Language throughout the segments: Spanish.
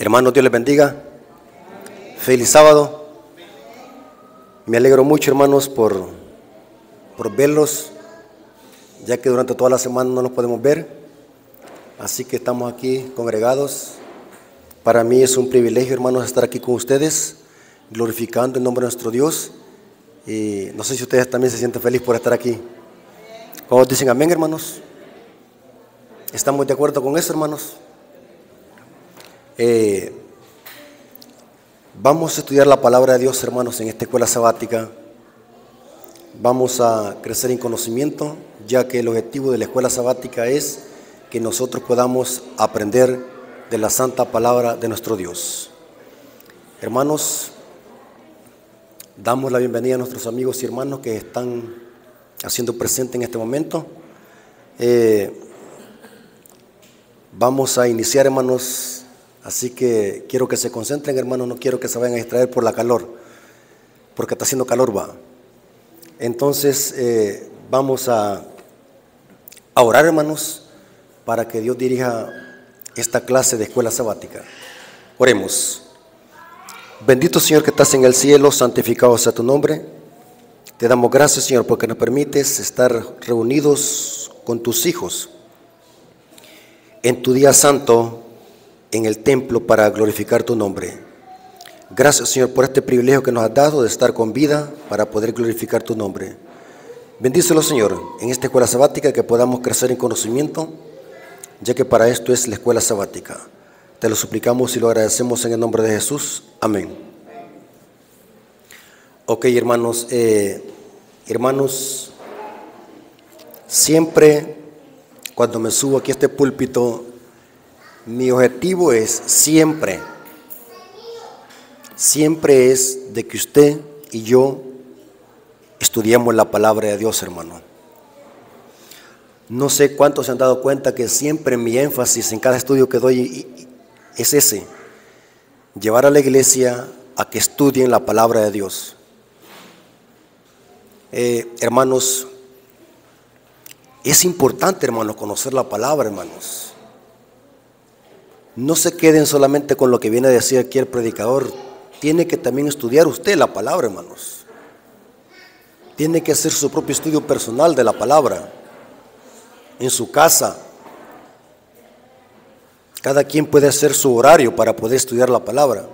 Hermanos, Dios les bendiga. Feliz sábado. Me alegro mucho, hermanos, por verlos, ya que durante toda la semana no nos podemos ver. Así que estamos aquí congregados. Para mí es un privilegio, hermanos, estar aquí con ustedes, glorificando el nombre de nuestro Dios. Y no sé si ustedes también se sienten felices por estar aquí. ¿Cómo dicen amén, hermanos? ¿Estamos de acuerdo con eso, hermanos? Vamos a estudiar la palabra de Dios, hermanos, en esta escuela sabática. Vamos a crecer en conocimiento, ya que el objetivo de la escuela sabática es que nosotros podamos aprender de la santa palabra de nuestro Dios. Hermanos, damos la bienvenida a nuestros amigos y hermanos que están haciendo presente en este momento. Vamos a iniciar, hermanos. Así que quiero que se concentren, hermanos, no quiero que se vayan a distraer por la calor, porque está haciendo calor, va. Entonces, vamos a orar, hermanos, para que Dios dirija esta clase de escuela sabática. Oremos. Bendito Señor que estás en el cielo, santificado sea tu nombre. Te damos gracias, Señor, porque nos permites estar reunidos con tus hijos en tu día santo, en el templo, para glorificar tu nombre. Gracias, Señor, por este privilegio que nos has dado de estar con vida para poder glorificar tu nombre. Bendícelo, Señor, en esta escuela sabática, que podamos crecer en conocimiento, ya que para esto es la escuela sabática. Te lo suplicamos y lo agradecemos en el nombre de Jesús. Amén. Ok, hermanos, siempre cuando me subo aquí a este púlpito, mi objetivo es siempre es de que usted y yo estudiemos la palabra de Dios, hermano. No sé cuántos se han dado cuenta que siempre mi énfasis en cada estudio que doy es ese: llevar a la iglesia a que estudien la palabra de Dios. Hermanos, es importante, hermanos, conocer la palabra, hermanos. No se queden solamente con lo que viene a decir aquí el predicador. Tiene que también estudiar usted la palabra, hermanos. Tiene que hacer su propio estudio personal de la palabra en su casa. Cada quien puede hacer su horario para poder estudiar la palabra.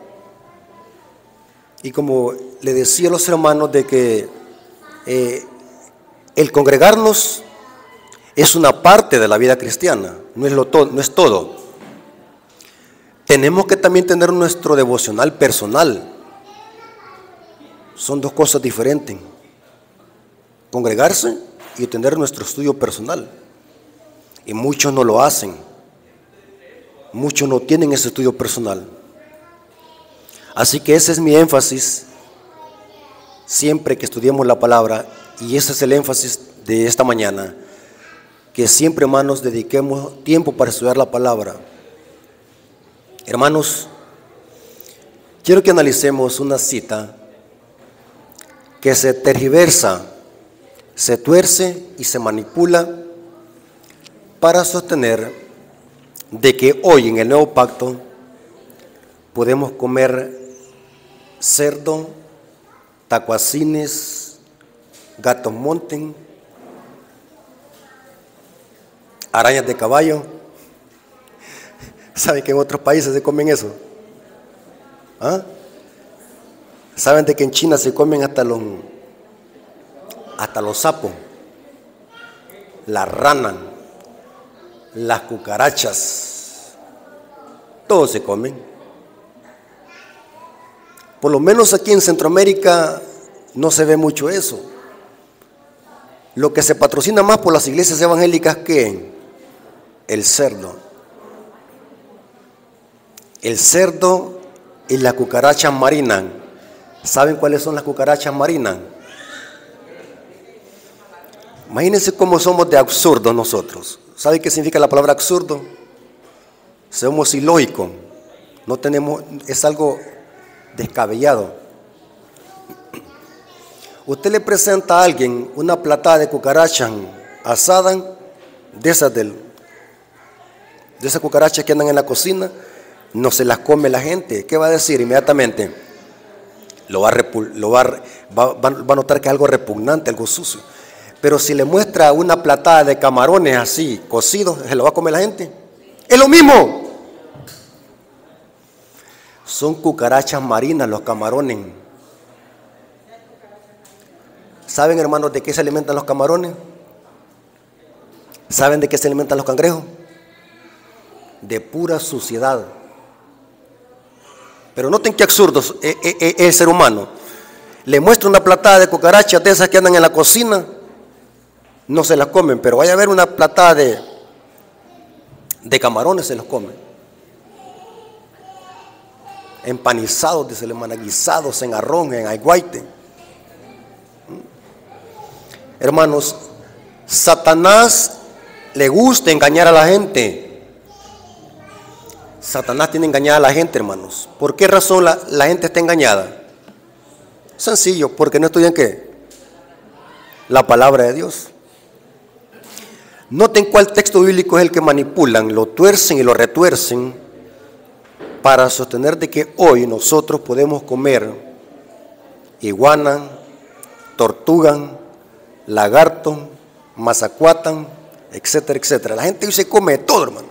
Y como le decía a los hermanos, de que el congregarnos es una parte de la vida cristiana, no es todo. Tenemos que también tener nuestro devocional personal. Son dos cosas diferentes: congregarse y tener nuestro estudio personal. Y muchos no lo hacen. Muchos no tienen ese estudio personal. Así que ese es mi énfasis siempre que estudiemos la palabra, y ese es el énfasis de esta mañana: que siempre, hermanos, dediquemos tiempo para estudiar la palabra. Hermanos, quiero que analicemos una cita que se tergiversa, se tuerce y se manipula para sostener de que hoy en el nuevo pacto podemos comer cerdo, tacuacines, gatos monten, arañas de caballo. ¿Saben que en otros países se comen eso? ¿Ah? ¿Saben de que en China se comen hasta los sapos, la rana, las cucarachas? Todo se comen. Por lo menos aquí en Centroamérica no se ve mucho eso. Lo que se patrocina más por las iglesias evangélicas, que el cerdo. El cerdo y las cucarachas marinas. ¿Saben cuáles son las cucarachas marinas? Imagínense cómo somos de absurdos nosotros. ¿Saben qué significa la palabra absurdo? Somos ilógicos. No tenemos, es algo descabellado. Usted le presenta a alguien una platada de cucarachas asadas, de esas cucarachas que andan en la cocina, no se las come la gente. ¿Qué va a decir inmediatamente? Va a notar que es algo repugnante, algo sucio. Pero si le muestra una platada de camarones así, cocidos, ¿se lo va a comer la gente? Es lo mismo. Son cucarachas marinas los camarones. ¿Saben, hermanos, de qué se alimentan los camarones? ¿Saben de qué se alimentan los cangrejos? De pura suciedad. Pero noten qué absurdo es el ser humano. Le muestra una platada de cucarachas de esas que andan en la cocina, no se las comen, pero vaya a ver una platada de camarones, se los comen. Empanizados, dice el hermano, guisados en arroz, en aguaite. Hermanos, Satanás le gusta engañar a la gente. Satanás tiene engañada a la gente, hermanos. ¿Por qué razón la gente está engañada? Sencillo, porque no estudian ¿qué? La palabra de Dios. Noten cuál texto bíblico es el que manipulan, lo tuercen y lo retuercen para sostener de que hoy nosotros podemos comer iguana, tortuga, lagarto, mazacuatán, etcétera, etcétera. La gente hoy se come de todo, hermano.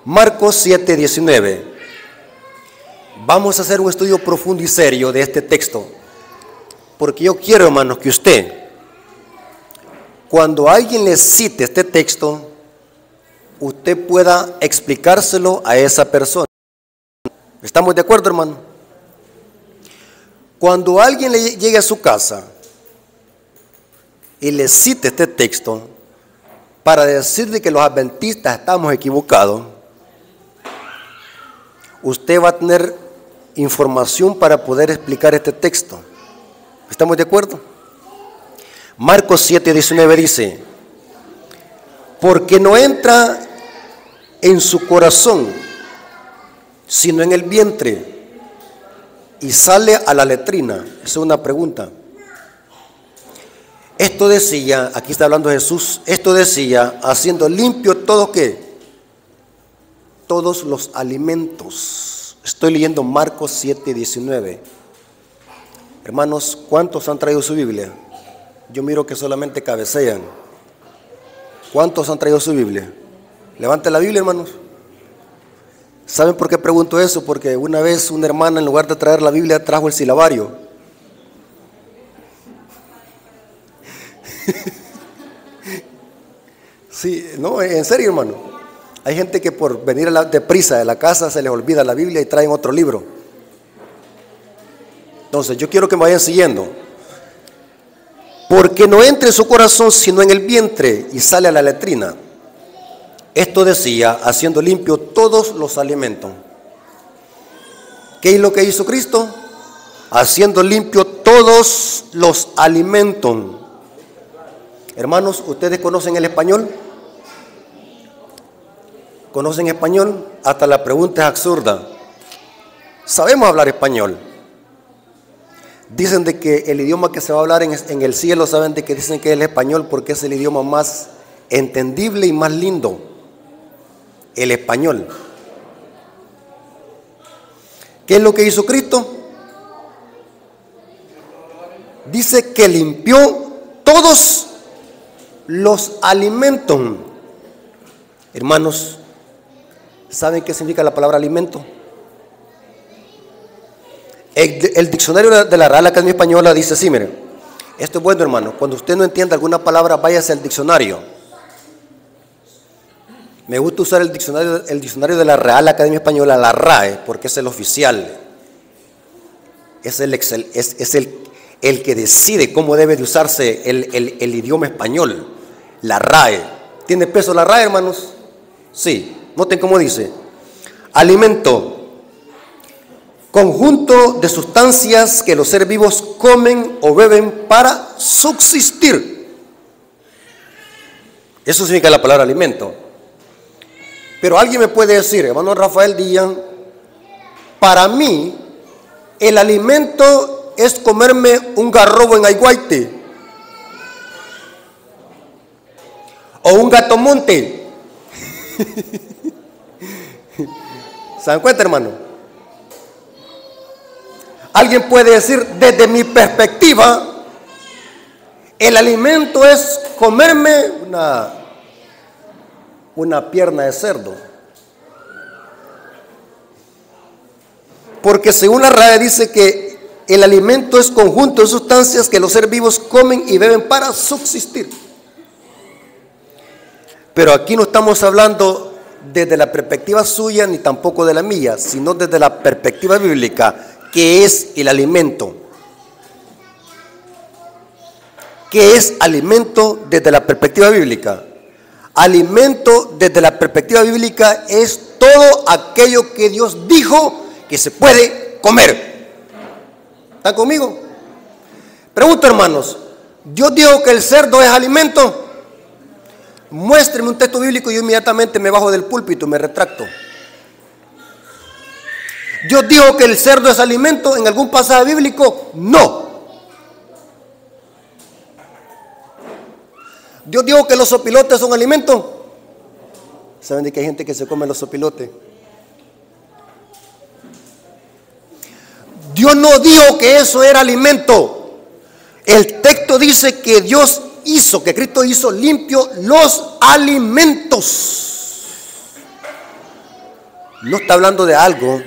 Marcos 7:19. Vamos a hacer un estudio profundo y serio de este texto, porque yo quiero, hermanos, que usted, cuando alguien le cite este texto, usted pueda explicárselo a esa persona. ¿Estamos de acuerdo, hermano? Cuando alguien le llegue a su casa y le cite este texto para decirle que los adventistas estamos equivocados, usted va a tener información para poder explicar este texto. ¿Estamos de acuerdo? Marcos 7:19 dice: porque no entra en su corazón, sino en el vientre, y sale a la letrina. Esa es una pregunta. Esto decía, aquí está hablando Jesús, esto decía, haciendo limpio todo ¿qué? Todos los alimentos. Estoy leyendo Marcos 7:19. Hermanos, ¿cuántos han traído su Biblia? Yo miro que solamente cabecean. ¿Cuántos han traído su Biblia? Levante la Biblia, hermanos. ¿Saben por qué pregunto eso? Porque una vez una hermana, en lugar de traer la Biblia, trajo el silabario. Sí, no, en serio, hermano. Hay gente que por venir deprisa de la casa se les olvida la Biblia y traen otro libro. Entonces, yo quiero que me vayan siguiendo. Porque no entra en su corazón, sino en el vientre, y sale a la letrina. Esto decía, haciendo limpio todos los alimentos. ¿Qué es lo que hizo Cristo? Haciendo limpio todos los alimentos. Hermanos, ¿ustedes conocen el español? ¿Conocen español? Hasta la pregunta es absurda. Sabemos hablar español. Dicen de que el idioma que se va a hablar en el cielo, saben de que dicen que es el español porque es el idioma más entendible y más lindo. El español. ¿Qué es lo que hizo Cristo? Dice que limpió todos los alimentos. Hermanos, ¿saben qué significa la palabra alimento? El diccionario de la Real Academia Española dice así, miren, esto es bueno, hermano, cuando usted no entienda alguna palabra, váyase al diccionario. Me gusta usar el diccionario de la Real Academia Española, la RAE, porque es el oficial, es el que decide cómo debe de usarse el idioma español, la RAE. ¿Tiene peso la RAE, hermanos? Sí, noten cómo dice: alimento, conjunto de sustancias que los seres vivos comen o beben para subsistir. Eso significa la palabra alimento. Pero alguien me puede decir, hermano Rafael Díaz, para mí el alimento es comerme un garrobo en aguaite o un gato monte. ¿Se dan cuenta, hermano? Alguien puede decir, desde mi perspectiva, el alimento es comerme una pierna de cerdo. Porque según la RAE dice que el alimento es conjunto de sustancias que los seres vivos comen y beben para subsistir. Pero aquí no estamos hablando desde la perspectiva suya ni tampoco de la mía, sino desde la perspectiva bíblica, que es el alimento. ¿Qué es alimento desde la perspectiva bíblica? Alimento desde la perspectiva bíblica es todo aquello que Dios dijo que se puede comer. ¿Están conmigo? Pregunto, hermanos, ¿Dios dijo que el cerdo es alimento? Muéstreme un texto bíblico y yo inmediatamente me bajo del púlpito y me retracto. ¿Dios dijo que el cerdo es alimento en algún pasaje bíblico? No. ¿Dios dijo que los sopilotes son alimento? ¿Saben de que hay gente que se come los sopilotes? Dios no dijo que eso era alimento. El texto dice que Dios hizo, que Cristo hizo limpio los alimentos. No está hablando de algo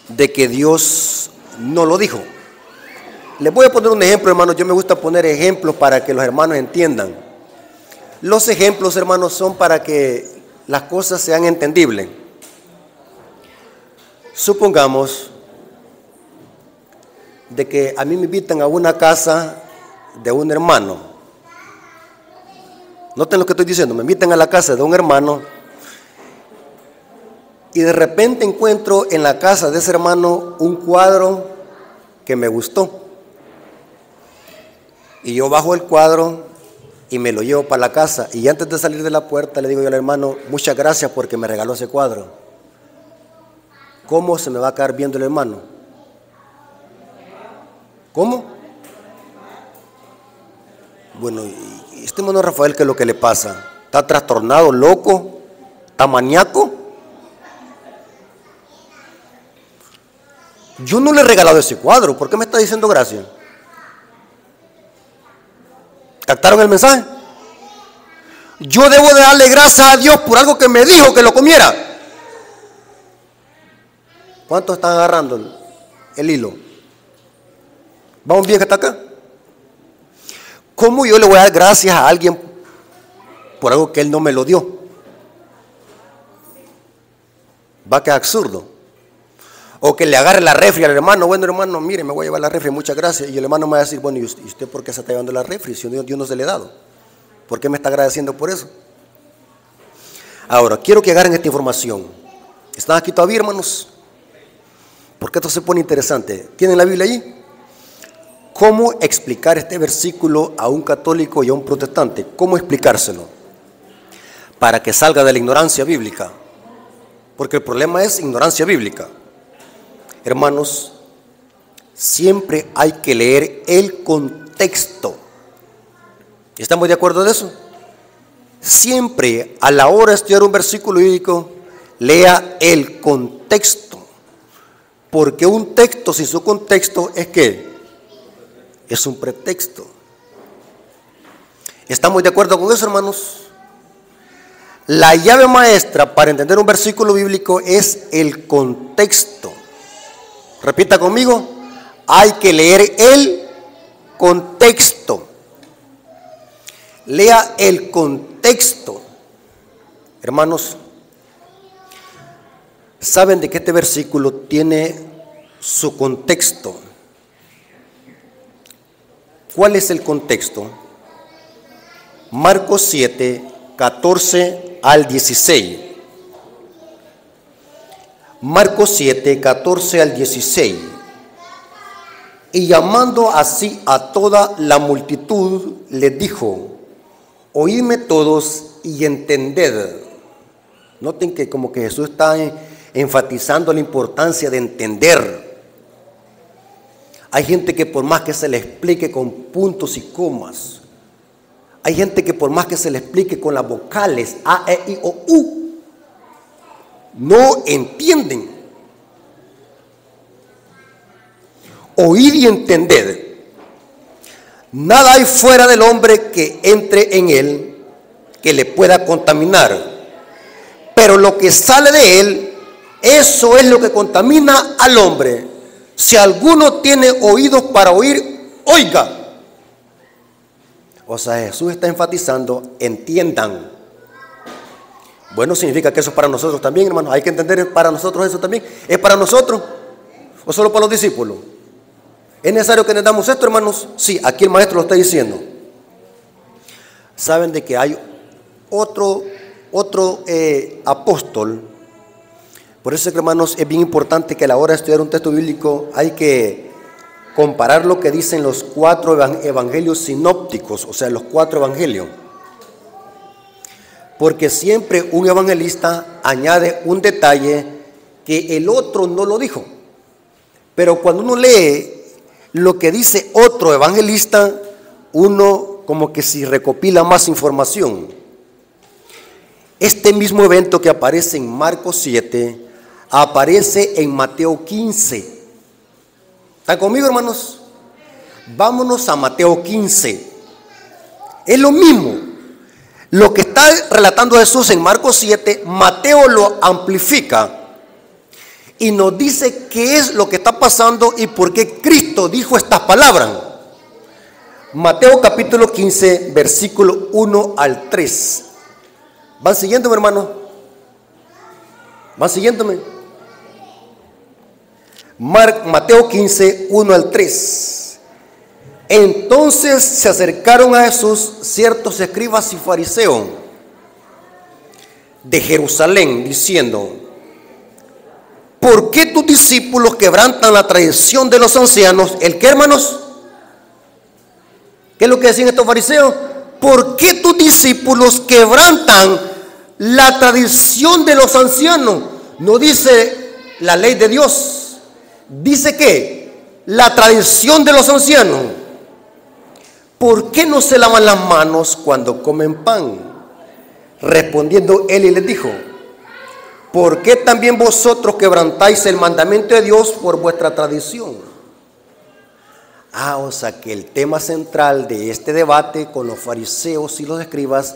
de que Dios no lo dijo. Les voy a poner un ejemplo, hermanos. Yo me gusta poner ejemplos para que los hermanos entiendan. Los ejemplos, hermanos, son para que las cosas sean entendibles. Supongamos de que a mí me invitan a una casa de un hermano. Noten lo que estoy diciendo. Me invitan a la casa de un hermano y de repente encuentro en la casa de ese hermano un cuadro que me gustó. Y yo bajo el cuadro y me lo llevo para la casa. Y antes de salir de la puerta le digo yo al hermano, muchas gracias porque me regaló ese cuadro. ¿Cómo se me va a quedar viendo el hermano? ¿Cómo? Bueno, y este hermano Rafael, ¿qué es lo que le pasa? ¿Está trastornado, loco? ¿Está maníaco? Yo no le he regalado ese cuadro. ¿Por qué me está diciendo gracias? ¿Captaron el mensaje? Yo debo de darle gracias a Dios por algo que me dijo que lo comiera. ¿Cuántos están agarrando el hilo? ¿Vamos bien que está acá? ¿Cómo yo le voy a dar gracias a alguien por algo que él no me lo dio? Va a quedar absurdo. O que le agarre la refri al hermano. Bueno, hermano, mire, me voy a llevar la refri, muchas gracias. Y el hermano me va a decir, bueno, ¿y usted por qué se está llevando la refri? Si Dios no se le ha dado. ¿Por qué me está agradeciendo por eso? Ahora, quiero que agarren esta información. ¿Están aquí todavía, hermanos? Porque esto se pone interesante. ¿Tienen la Biblia allí? ¿Cómo explicar este versículo a un católico y a un protestante? ¿Cómo explicárselo? Para que salga de la ignorancia bíblica. Porque el problema es ignorancia bíblica. Hermanos, siempre hay que leer el contexto. ¿Estamos de acuerdo de eso? Siempre a la hora de estudiar un versículo bíblico, lea el contexto. Porque un texto sin su contexto es ¿qué? Es un pretexto. ¿Estamos de acuerdo con eso, hermanos? La llave maestra para entender un versículo bíblico es el contexto. Repita conmigo, hay que leer el contexto. Lea el contexto. Hermanos, ¿saben de que este versículo tiene su contexto? ¿Cuál es el contexto? Marcos 7, 14 al 16. Marcos 7, 14 al 16. Y llamando así a toda la multitud, les dijo, oídme todos y entended. Noten que como que Jesús está enfatizando la importancia de entender. Hay gente que por más que se le explique con puntos y comas, hay gente que por más que se le explique con las vocales A, E, I, O, U, no entienden. Oíd y entended. Nada hay fuera del hombre que entre en él que le pueda contaminar. Pero lo que sale de él, eso es lo que contamina al hombre. Si alguno tiene oídos para oír, oiga. O sea, Jesús está enfatizando, entiendan. Bueno, significa que eso es para nosotros también, hermanos. Hay que entender para nosotros eso también. ¿Es para nosotros o solo para los discípulos? ¿Es necesario que entendamos esto, hermanos? Sí, aquí el maestro lo está diciendo. Saben de que hay otro apóstol. Por eso, hermanos, es bien importante que a la hora de estudiar un texto bíblico hay que comparar lo que dicen los 4 evangelios sinópticos, o sea, los 4 evangelios. Porque siempre un evangelista añade un detalle que el otro no lo dijo. Pero cuando uno lee lo que dice otro evangelista, uno como que si recopila más información. Este mismo evento que aparece en Marcos 7, aparece en Mateo 15. ¿Están conmigo, hermanos? Vámonos a Mateo 15. Es lo mismo. Lo que está relatando Jesús en Marcos 7, Mateo lo amplifica y nos dice qué es lo que está pasando y por qué Cristo dijo estas palabras. Mateo capítulo 15, versículo 1 al 3. ¿Van siguiéndome, hermano? ¿Van siguiéndome? Mateo 15, 1 al 3. Entonces se acercaron a Jesús ciertos escribas y fariseos de Jerusalén, diciendo: ¿por qué tus discípulos quebrantan la tradición de los ancianos? ¿El qué, hermanos? ¿Qué es lo que decían estos fariseos? ¿Por qué tus discípulos quebrantan la tradición de los ancianos? No dice la ley de Dios, dice que la tradición de los ancianos. ¿Por qué no se lavan las manos cuando comen pan? Respondiendo él y les dijo: ¿por qué también vosotros quebrantáis el mandamiento de Dios por vuestra tradición? O sea que el tema central de este debate con los fariseos y los escribas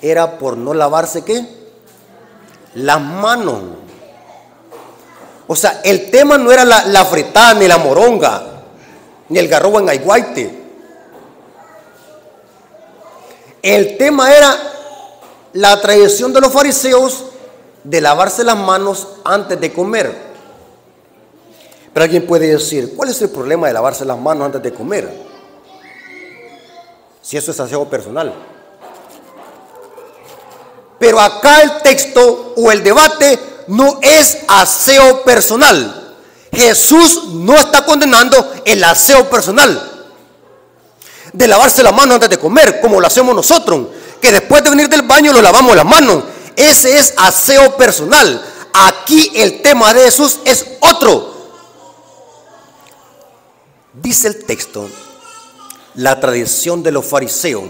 era por no lavarse ¿qué? Las manos. O sea, el tema no era la fritada, ni la moronga, ni el garrobo en aiguaite. El tema era la tradición de los fariseos de lavarse las manos antes de comer. Pero alguien puede decir: ¿cuál es el problema de lavarse las manos antes de comer? Si eso es aseo personal. Pero acá el texto o el debate no es aseo personal. Jesús no está condenando el aseo personal de lavarse las manos antes de comer, como lo hacemos nosotros, que después de venir del baño nos lavamos las manos. Ese es aseo personal. Aquí el tema de Jesús es otro. Dice el texto, la tradición de los fariseos.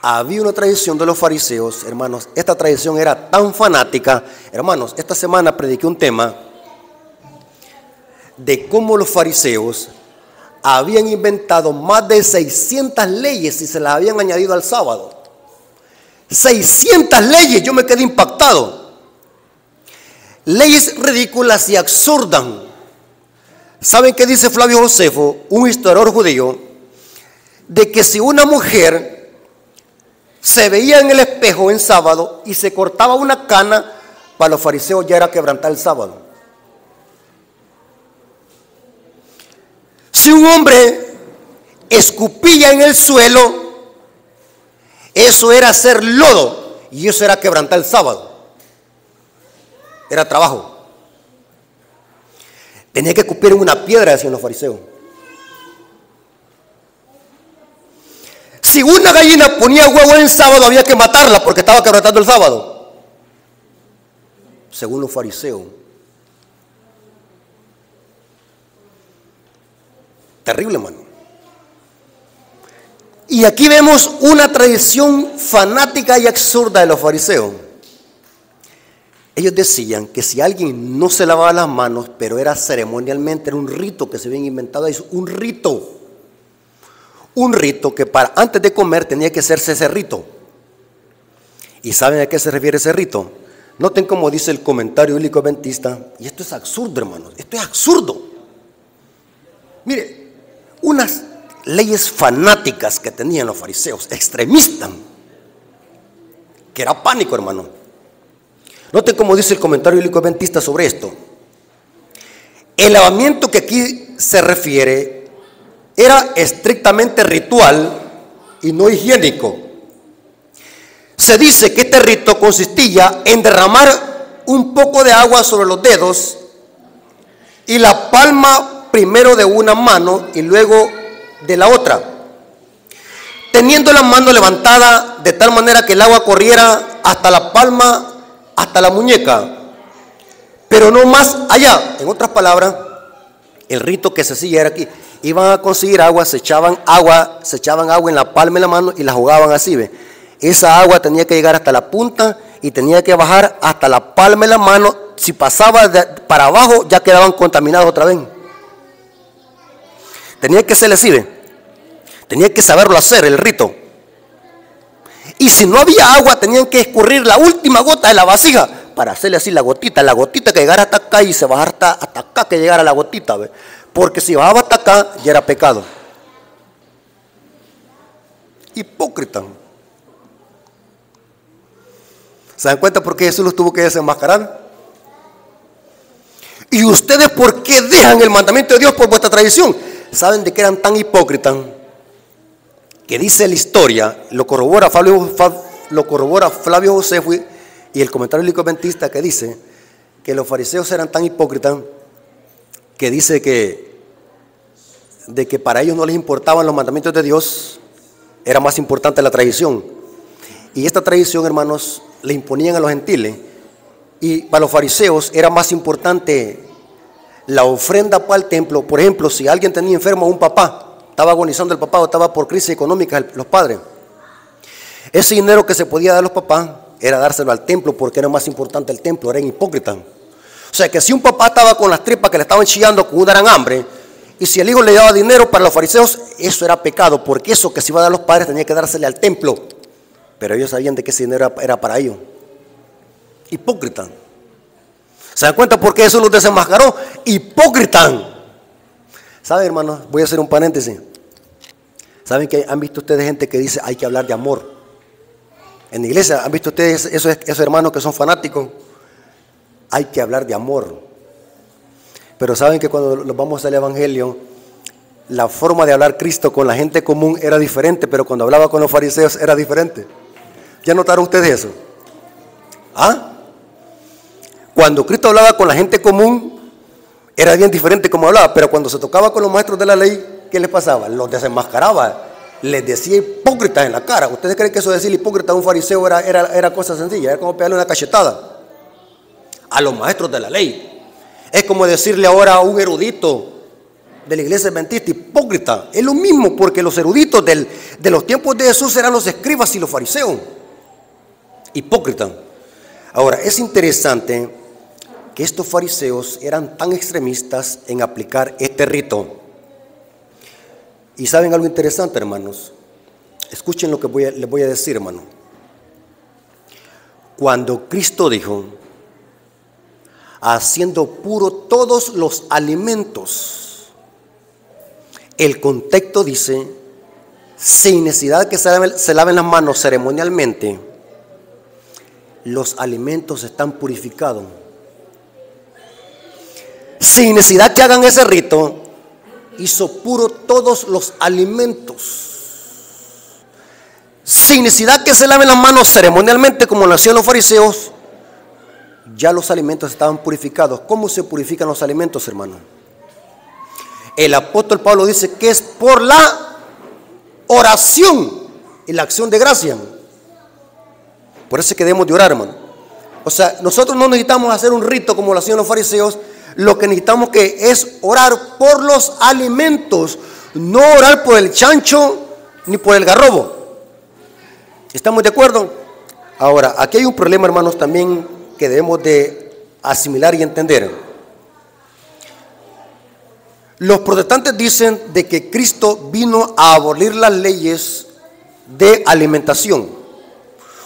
Había una tradición de los fariseos, hermanos. Esta tradición era tan fanática. Hermanos, esta semana prediqué un tema de cómo los fariseos habían inventado más de 600 leyes y se las habían añadido al sábado. 600 leyes, yo me quedé impactado. Leyes ridículas y absurdas. ¿Saben qué dice Flavio Josefo, un historiador judío? De que si una mujer se veía en el espejo en sábado y se cortaba una cana, para los fariseos ya era quebrantar el sábado. Si un hombre escupía en el suelo, eso era hacer lodo y eso era quebrantar el sábado. Era trabajo. Tenía que escupir en una piedra, decían los fariseos. Si una gallina ponía huevo en sábado, había que matarla porque estaba quebrantando el sábado, según los fariseos. Terrible, hermano. Y aquí vemos una tradición fanática y absurda de los fariseos. Ellos decían que si alguien no se lavaba las manos, pero era ceremonialmente, era un rito que se habían inventado, es un rito que para antes de comer tenía que hacerse ese rito. ¿Y saben a qué se refiere ese rito? Noten cómo dice el comentario bíblico adventista, y esto es absurdo, hermanos, esto es absurdo. Mire, unas leyes fanáticas que tenían los fariseos, extremistas, que era pánico, hermano. Noten cómo dice el comentario bíblico adventista sobre esto. El lavamiento que aquí se refiere era estrictamente ritual y no higiénico. Se dice que este rito consistía en derramar un poco de agua sobre los dedos y la palma primero de una mano y luego de la otra, teniendo la mano levantada de tal manera que el agua corriera hasta la palma, hasta la muñeca, pero no más allá. En otras palabras, el rito que se hacía era aquí: iban a conseguir agua, se echaban agua en la palma de la mano y la jugaban así, ¿ve? Esa agua tenía que llegar hasta la punta y tenía que bajar hasta la palma de la mano. Si pasaba para abajo, ya quedaban contaminados otra vez. Tenía que ser así, ¿ve? Tenía que saberlo hacer, el rito. Y si no había agua, tenían que escurrir la última gota de la vasija para hacerle así la gotita que llegara hasta acá y se bajara hasta acá, que llegara la gotita, ¿ve? Porque si bajaba hasta acá, ya era pecado. Hipócrita. ¿Se dan cuenta por qué Jesús los tuvo que desenmascarar? ¿Y ustedes por qué dejan el mandamiento de Dios por vuestra tradición? ¿Saben de qué eran tan hipócritas? Que dice la historia, lo corrobora Flavio Josefo y el comentario bíblico adventista, que dice que los fariseos eran tan hipócritas que dice de que para ellos no les importaban los mandamientos de Dios, era más importante la tradición. Y esta tradición, hermanos, le imponían a los gentiles, y para los fariseos era más importante la ofrenda para el templo. Por ejemplo, si alguien tenía enfermo a un papá, estaba agonizando el papá o estaba por crisis económica los padres, ese dinero que se podía dar a los papás era dárselo al templo, porque era más importante el templo. Eran hipócritas. O sea que si un papá estaba con las tripas que le estaban chillando con una gran hambre, y si el hijo le daba dinero, para los fariseos eso era pecado, porque eso que se iba a dar a los padres tenía que dársele al templo. Pero ellos sabían de que ese dinero era para ellos. Hipócrita. ¿Se dan cuenta por qué Jesús los desenmascaró? Hipócrita. ¿Saben, hermanos? Voy a hacer un paréntesis. ¿Saben que han visto ustedes gente que dice hay que hablar de amor? En la iglesia, ¿han visto ustedes esos hermanos que son fanáticos? Hay que hablar de amor. Pero saben que cuando nos vamos al evangelio, la forma de hablar Cristo con la gente común era diferente, pero cuando hablaba con los fariseos era diferente. ¿Ya notaron ustedes eso? ¿Ah? Cuando Cristo hablaba con la gente común, era bien diferente como hablaba, pero cuando se tocaba con los maestros de la ley, ¿qué les pasaba? Los desenmascaraba, les decía hipócritas en la cara. ¿Ustedes creen que eso de decir hipócrita a un fariseo era cosa sencilla? Era como pegarle una cachetada a los maestros de la ley. Es como decirle ahora a un erudito de la iglesia adventista, hipócrita. Es lo mismo, porque los eruditos de los tiempos de Jesús eran los escribas y los fariseos. Hipócrita. Ahora, es interesante que estos fariseos eran tan extremistas en aplicar este rito. Y saben algo interesante, hermanos. Escuchen lo que les voy a decir, hermano. Cuando Cristo dijo, haciendo puro todos los alimentos, el contexto dice, sin necesidad que se laven las manos ceremonialmente, los alimentos están purificados. Sin necesidad que hagan ese rito, hizo puro todos los alimentos. Sin necesidad que se laven las manos ceremonialmente como lo hacían los fariseos, ya los alimentos estaban purificados. ¿Cómo se purifican los alimentos, hermano? El apóstol Pablo dice que es por la oración y la acción de gracia. Por eso es que debemos de orar, hermano. O sea, nosotros no necesitamos hacer un rito como lo hacían los fariseos. Lo que necesitamos es orar por los alimentos, no orar por el chancho ni por el garrobo. ¿Estamos de acuerdo? Ahora, aquí hay un problema, hermanos, también que debemos de asimilar y entender. Los protestantes dicen de que Cristo vino a abolir las leyes de alimentación.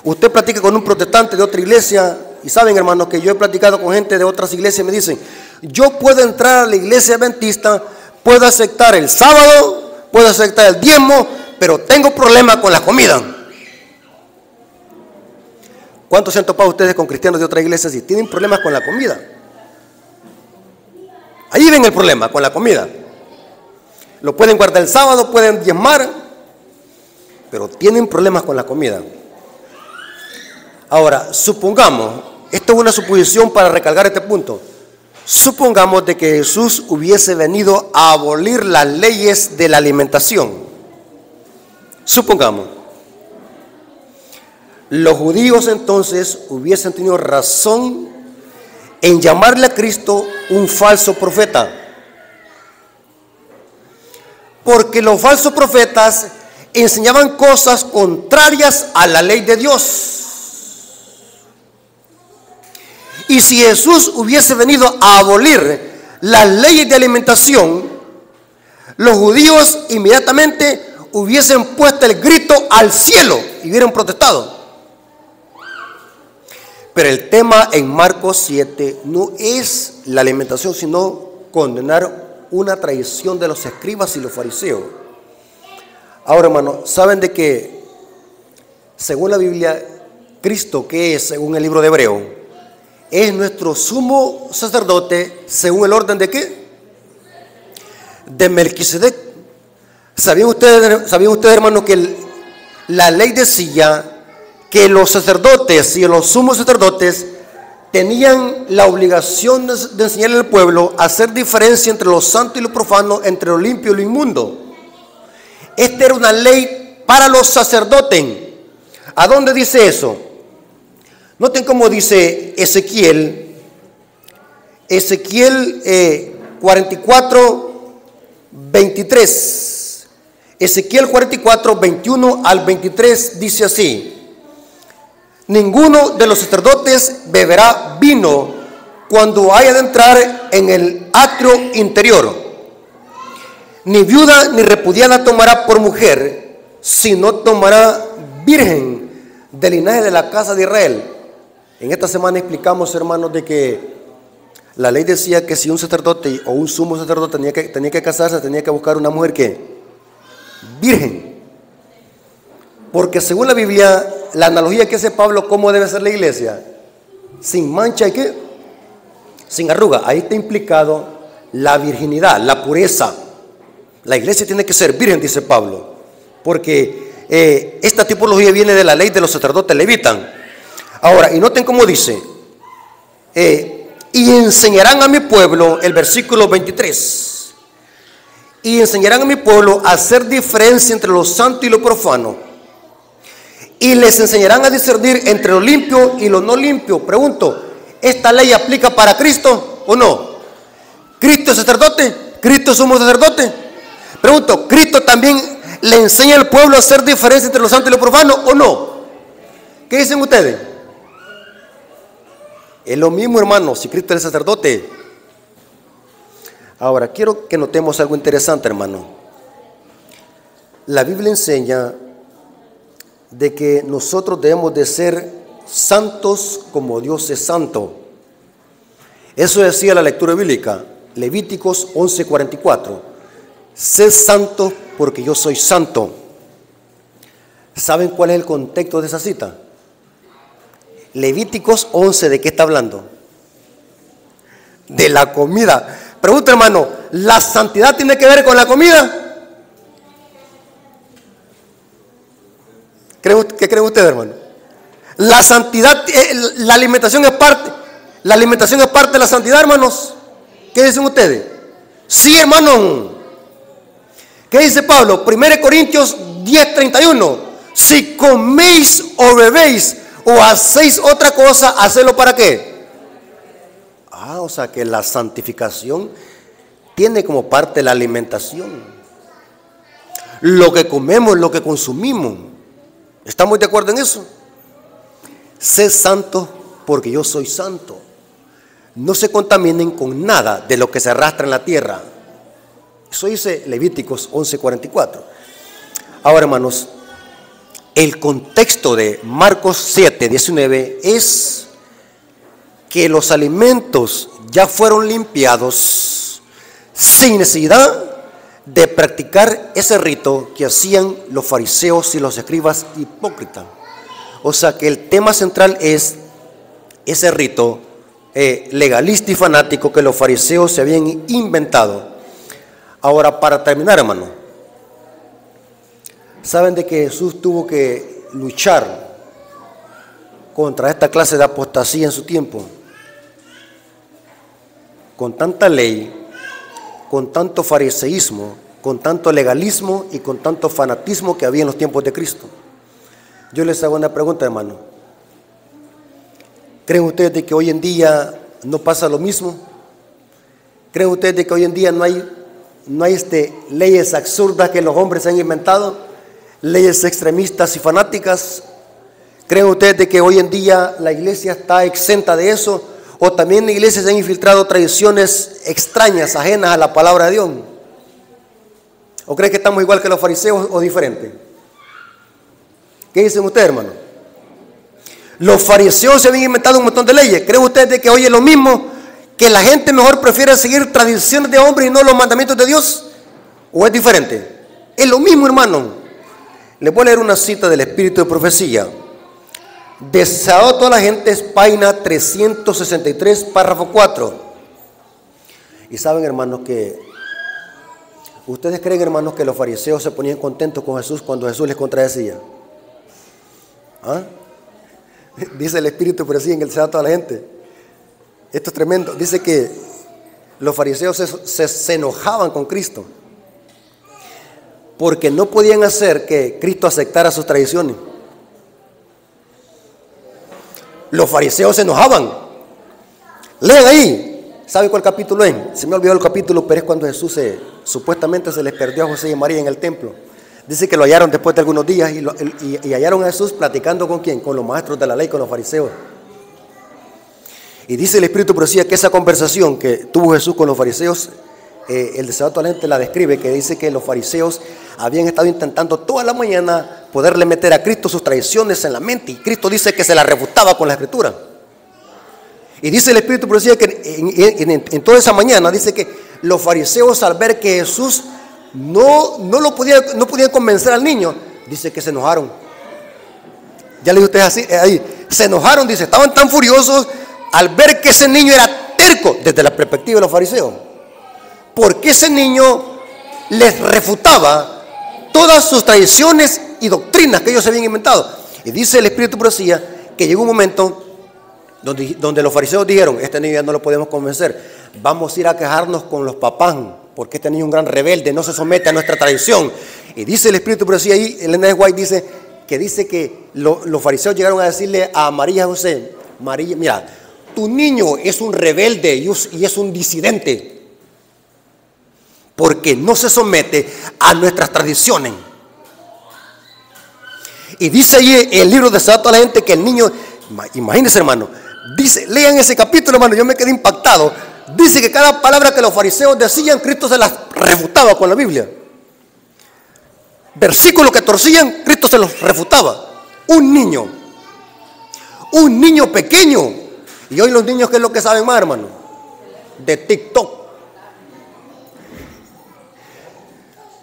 Usted platica con un protestante de otra iglesia y saben, hermanos, que yo he platicado con gente de otras iglesias y me dicen, yo puedo entrar a la iglesia adventista, puedo aceptar el sábado, puedo aceptar el diezmo, pero tengo problemas con la comida. ¿Cuántos se han topado ustedes con cristianos de otras iglesias y tienen problemas con la comida? Ahí ven el problema, con la comida. Lo pueden guardar el sábado, pueden diezmar, pero tienen problemas con la comida. Ahora, supongamos, esto es una suposición para recalcar este punto. Supongamos de que Jesús hubiese venido a abolir las leyes de la alimentación. Supongamos. Los judíos entonces hubiesen tenido razón en llamarle a Cristo un falso profeta. Porque los falsos profetas enseñaban cosas contrarias a la ley de Dios. Y si Jesús hubiese venido a abolir las leyes de alimentación, los judíos inmediatamente hubiesen puesto el grito al cielo y hubieran protestado. Pero el tema en Marcos 7 no es la alimentación, sino condenar una traición de los escribas y los fariseos. Ahora, hermano, ¿saben de que según la Biblia, Cristo, que es según el libro de Hebreo, es nuestro sumo sacerdote según el orden de qué? De Melquisedec. ¿Sabían ustedes, hermano, que la ley decía que los sacerdotes y los sumos sacerdotes tenían la obligación de enseñarle al pueblo a hacer diferencia entre lo santo y lo profano, entre lo limpio y lo inmundo? Esta era una ley para los sacerdotes. ¿A dónde dice eso? Noten cómo dice Ezequiel 44, 23. Ezequiel 44, 21 al 23 dice así: ninguno de los sacerdotes beberá vino cuando haya de entrar en el atrio interior, ni viuda ni repudiada tomará por mujer, sino tomará virgen del linaje de la casa de Israel. En esta semana explicamos, hermanos, de que la ley decía que si un sacerdote o un sumo sacerdote tenía que casarse, tenía que buscar una mujer que virgen. Porque según la Biblia, la analogía que hace Pablo, ¿cómo debe ser la iglesia? Sin mancha y ¿qué? Sin arruga. Ahí está implicado la virginidad, la pureza. La iglesia tiene que ser virgen, dice Pablo, porque esta tipología viene de la ley de los sacerdotes levitas. Ahora, y noten cómo dice, y enseñarán a mi pueblo, el versículo 23, y enseñarán a mi pueblo a hacer diferencia entre lo santo y lo profano, y les enseñarán a discernir entre lo limpio y lo no limpio. Pregunto, ¿esta ley aplica para Cristo o no? ¿Cristo es sacerdote? ¿Cristo es sumo sacerdote? Pregunto, ¿Cristo también le enseña al pueblo a hacer diferencia entre lo santo y lo profano o no? ¿Qué dicen ustedes? Es lo mismo, hermano, si Cristo es el sacerdote. Ahora, quiero que notemos algo interesante, hermano. La Biblia enseña de que nosotros debemos de ser santos como Dios es santo. Eso decía la lectura bíblica, Levíticos 11:44. Sed santos porque yo soy santo. ¿Saben cuál es el contexto de esa cita? Levíticos 11, ¿de qué está hablando? De la comida. Pregunta, hermano, ¿la santidad tiene que ver con la comida? ¿Qué creen ustedes, hermano? La santidad, la alimentación es parte de la santidad, hermanos. ¿Qué dicen ustedes? Sí, hermano. ¿Qué dice Pablo? 1 Corintios 10:31. Si coméis o bebéis o hacéis otra cosa, ¿hacedlo para qué? O sea que la santificación tiene como parte la alimentación. Lo que comemos, lo que consumimos. ¿Estamos de acuerdo en eso? Sed santo porque yo soy santo. No se contaminen con nada de lo que se arrastra en la tierra. Eso dice Levíticos 11:44. Ahora, hermanos, el contexto de Marcos 7:19 es que los alimentos ya fueron limpiados sin necesidad de practicar ese rito que hacían los fariseos y los escribas hipócritas. O sea que el tema central es ese rito legalista y fanático que los fariseos se habían inventado. Ahora, para terminar, hermano, saben de que Jesús tuvo que luchar contra esta clase de apostasía en su tiempo, con tanta ley, con tanto fariseísmo, con tanto legalismo y con tanto fanatismo que había en los tiempos de Cristo. Yo les hago una pregunta, hermano. ¿Creen ustedes de que hoy en día no pasa lo mismo? ¿Creen ustedes de que hoy en día no hay leyes absurdas que los hombres han inventado? Leyes extremistas y fanáticas. ¿Creen ustedes de que hoy en día la iglesia está exenta de eso? ¿O también en la iglesia se han infiltrado tradiciones extrañas, ajenas a la palabra de Dios? ¿O creen que estamos igual que los fariseos o diferentes? ¿Qué dicen ustedes, hermano? Los fariseos se habían inventado un montón de leyes. ¿Creen ustedes de que hoy es lo mismo? ¿Que la gente mejor prefiere seguir tradiciones de hombres y no los mandamientos de Dios? ¿O es diferente? Es lo mismo, hermano. Les voy a leer una cita del Espíritu de Profecía. Deseado a toda la gente, es página 363, párrafo 4. Y saben, hermanos, que ustedes creen, hermanos, que los fariseos se ponían contentos con Jesús cuando Jesús les contradecía. ¿Ah? Dice el Espíritu de Profecía en el Deseado a toda la gente. Esto es tremendo. Dice que los fariseos se enojaban con Cristo porque no podían hacer que Cristo aceptara sus tradiciones. Los fariseos se enojaban. Lean ahí. ¿Sabe cuál capítulo es? Se me olvidó el capítulo, pero es cuando Jesús supuestamente se les perdió a José y María en el templo. Dice que lo hallaron después de algunos días y hallaron a Jesús platicando ¿con quién? Con los maestros de la ley, con los fariseos. Y dice el Espíritu de Profecía que esa conversación que tuvo Jesús con los fariseos, el Deseado a toda la gente la describe, que dice que los fariseos habían estado intentando toda la mañana poderle meter a Cristo sus tradiciones en la mente, y Cristo dice que se la refutaba con la Escritura. Y dice el Espíritu de Profecía que en toda esa mañana dice que los fariseos, al ver que Jesús no podían convencer al niño, dice que se enojaron. Ya le dije a ustedes así, ahí, se enojaron, dice, estaban tan furiosos al ver que ese niño era terco desde la perspectiva de los fariseos, porque ese niño les refutaba todas sus tradiciones y doctrinas que ellos se habían inventado. Y dice el Espíritu de Profecía que llegó un momento donde los fariseos dijeron: este niño ya no lo podemos convencer, vamos a ir a quejarnos con los papás, porque este niño es un gran rebelde, no se somete a nuestra tradición. Y dice el Espíritu de Profecía ahí, Elena de White dice que los fariseos llegaron a decirle a María y José: María, mira, tu niño es un rebelde y es un disidente, porque no se somete a nuestras tradiciones. Y dice ahí el libro de Deseado a toda la gente que el niño, imagínense, hermano, dice, lean ese capítulo, hermano, yo me quedé impactado. Dice que cada palabra que los fariseos decían, Cristo se las refutaba con la Biblia. Versículos que torcían, Cristo se los refutaba. Un niño pequeño. Y hoy los niños, ¿qué es lo que saben más, hermano? De TikTok.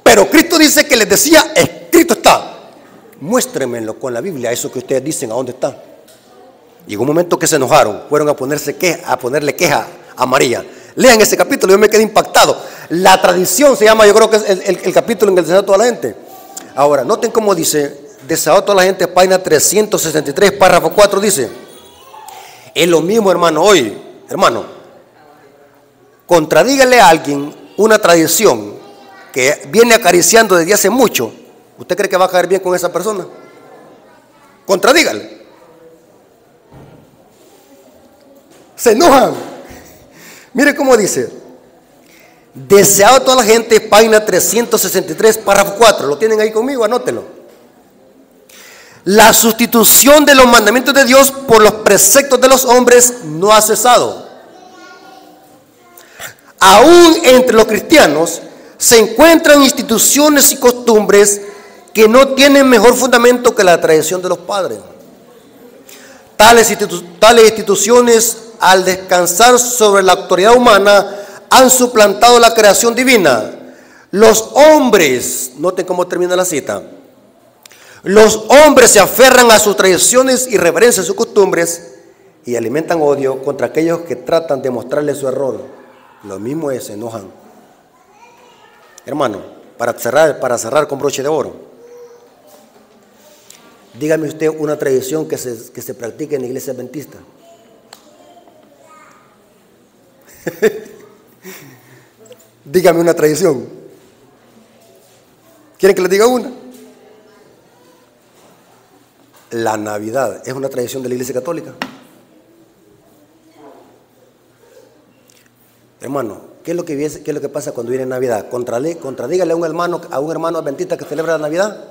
Pero Cristo dice que les decía: escrito está, muéstrenmelo con la Biblia, eso que ustedes dicen, ¿a dónde está? Llegó un momento que se enojaron, fueron a ponerle queja a María. Lean ese capítulo, yo me quedé impactado. La tradición se llama, yo creo que es el capítulo en el Deseado a toda la gente. Ahora, noten cómo dice Deseado a toda la gente, página 363, párrafo 4, dice: es lo mismo, hermano, hoy, hermano, contradígale a alguien una tradición que viene acariciando desde hace mucho. ¿Usted cree que va a caer bien con esa persona? Contradígale. Se enojan. Mire cómo dice: Deseado a toda la gente, página 363, párrafo 4. ¿Lo tienen ahí conmigo? Anótelo. La sustitución de los mandamientos de Dios por los preceptos de los hombres no ha cesado. Aún entre los cristianos se encuentran instituciones y costumbres que no tienen mejor fundamento que la tradición de los padres. Tales instituciones, al descansar sobre la autoridad humana, han suplantado la creación divina. Los hombres, noten cómo termina la cita, los hombres se aferran a sus tradiciones y reverencian sus costumbres y alimentan odio contra aquellos que tratan de mostrarles su error. Lo mismo es, se enojan. Hermano, para cerrar con broche de oro, dígame usted una tradición que se practique en la iglesia adventista. Dígame una tradición. ¿Quieren que les diga una? La Navidad es una tradición de la iglesia católica. Hermano, ¿qué es lo que pasa cuando viene Navidad? Contradígale a un hermano adventista que celebra la Navidad.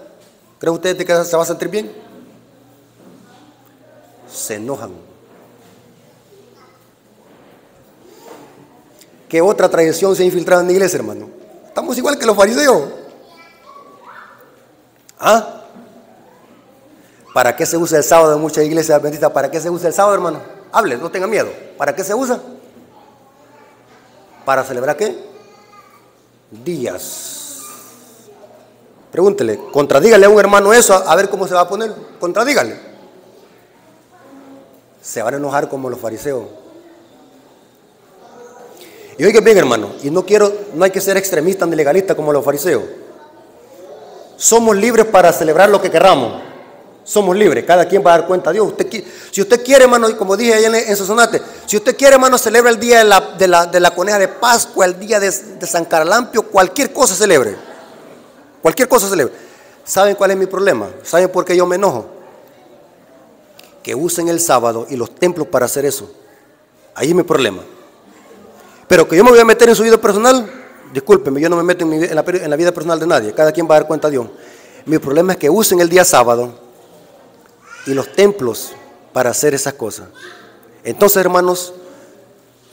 ¿Cree usted que se va a sentir bien? Se enojan. ¿Qué otra tradición se ha infiltrado en la iglesia, hermano? Estamos igual que los fariseos. ¿Ah? ¿Para qué se usa el sábado en muchas iglesias adventistas? ¿Para qué se usa el sábado, hermano? Hable, no tenga miedo. ¿Para qué se usa? ¿Para celebrar qué? Días. Pregúntele, contradígale a un hermano eso, a ver cómo se va a poner. Contradígale. Se van a enojar como los fariseos. Y oiga bien, hermano, y no hay que ser extremista ni legalista como los fariseos. Somos libres para celebrar lo que querramos. Somos libres, cada quien va a dar cuenta a Dios. Si usted quiere, hermano, y como dije allá en Sonsonate, si usted quiere, hermano, celebra el día de la coneja de Pascua, el día de San Carlampio, cualquier cosa celebre. Cualquier cosa celebre. ¿Saben cuál es mi problema? ¿Saben por qué yo me enojo? Que usen el sábado y los templos para hacer eso. Ahí es mi problema. Pero que yo me voy a meter en su vida personal, discúlpeme, yo no me meto en la vida personal de nadie. Cada quien va a dar cuenta a Dios. Mi problema es que usen el día sábado y los templos para hacer esas cosas. Entonces, hermanos,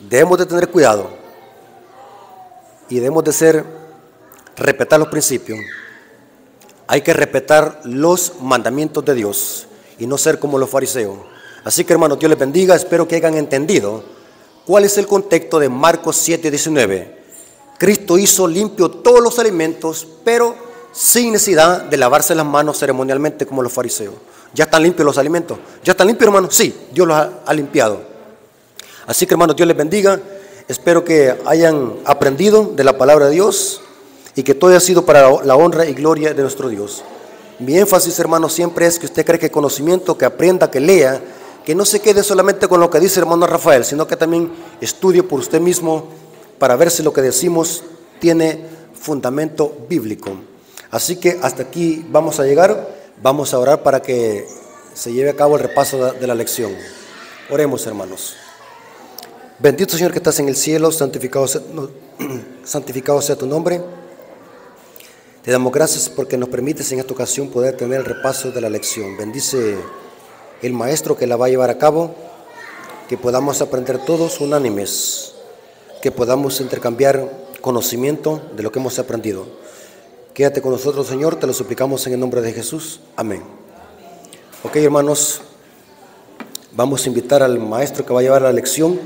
debemos de tener cuidado y debemos de respetar los principios. Hay que respetar los mandamientos de Dios y no ser como los fariseos. Así que, hermanos, Dios les bendiga. Espero que hayan entendido cuál es el contexto de Marcos 7:19. Cristo hizo limpio todos los alimentos, pero sin necesidad de lavarse las manos ceremonialmente como los fariseos. ¿Ya están limpios los alimentos? ¿Ya están limpios, hermanos? Sí, Dios los ha limpiado. Así que, hermanos, Dios les bendiga. Espero que hayan aprendido de la palabra de Dios y que todo haya sido para la honra y gloria de nuestro Dios. Mi énfasis, hermanos, siempre es que usted cree que conocimiento, que aprenda, que lea, que no se quede solamente con lo que dice el hermano Rafael, sino que también estudie por usted mismo para ver si lo que decimos tiene fundamento bíblico. Así que hasta aquí vamos a llegar. Vamos a orar para que se lleve a cabo el repaso de la lección. Oremos, hermanos. Bendito Señor que estás en el cielo, santificado sea tu nombre. Te damos gracias porque nos permites en esta ocasión poder tener el repaso de la lección. Bendice el maestro que la va a llevar a cabo, que podamos aprender todos unánimes, que podamos intercambiar conocimiento de lo que hemos aprendido. Quédate con nosotros, Señor, te lo suplicamos en el nombre de Jesús. Amén. Ok, hermanos, vamos a invitar al maestro que va a llevar la lección.